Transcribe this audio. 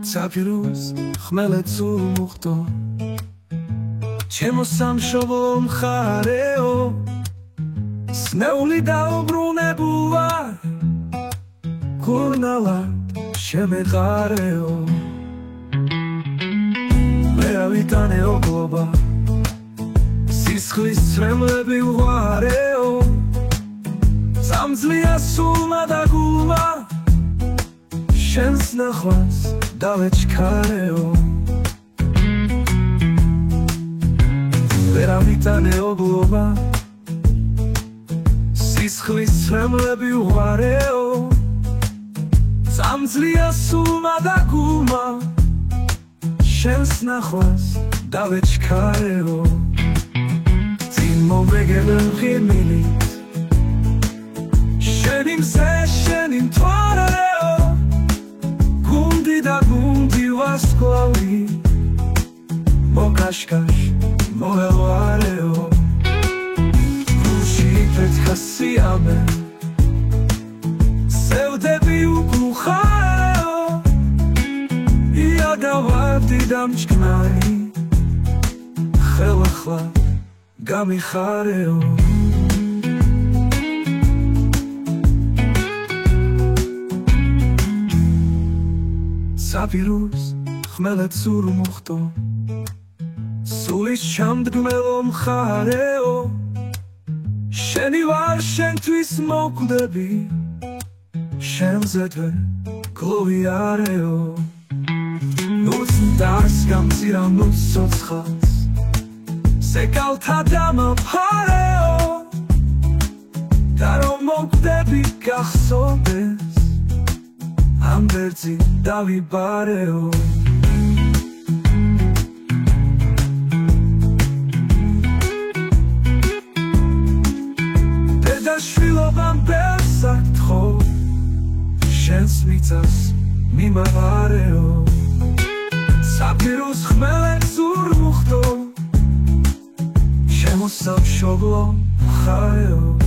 Sapirus ხმელეთ სულ მოხდო ჩემო სამშობლო მხარეო სნეული დაუბრუნებულა გურნალად შემეყარეო მე ავიტანე ოგლობა სისხლის ცრემლები უღარეო სამძლია სულმა და გულმა შენს ნახვას დავეჩქარეო ვერ ავიტანე ოგლობა სისხლის ცრემლები უღარეო სამძლია სულმა და გულმა შენს ნახვას დავეჩქარეო წინ მოვეგებე ღირმილით შენი მზე შენი მთვარეო გუნდი და გუნდი ვასკლავი მოკაშკაშ მოელვარეო გულში პეთხასიამე სევდები უკუხარეო იადავარდი დამჭკნარი ხელახლა გამიხარეო Sapirus ხმელეთ სულ მოხდო სულის ჩამდგმელო მხარეო შენი ვარ შენთვის მოკვდები შენზე თვე გლოვიარეო ნუც დარს გამწირა ნუც ცოცხალს სეკალთა დამაფარეო და რომ მოკვდები გახსოვდეს ამ ბერძი დავიბარეო დედაშვილობამ ბევრს აკითხო შენს მიწას მიმავარეო საპირუს ხმელეთ სულ მოხდო ჩემო სამშობლო მხარეო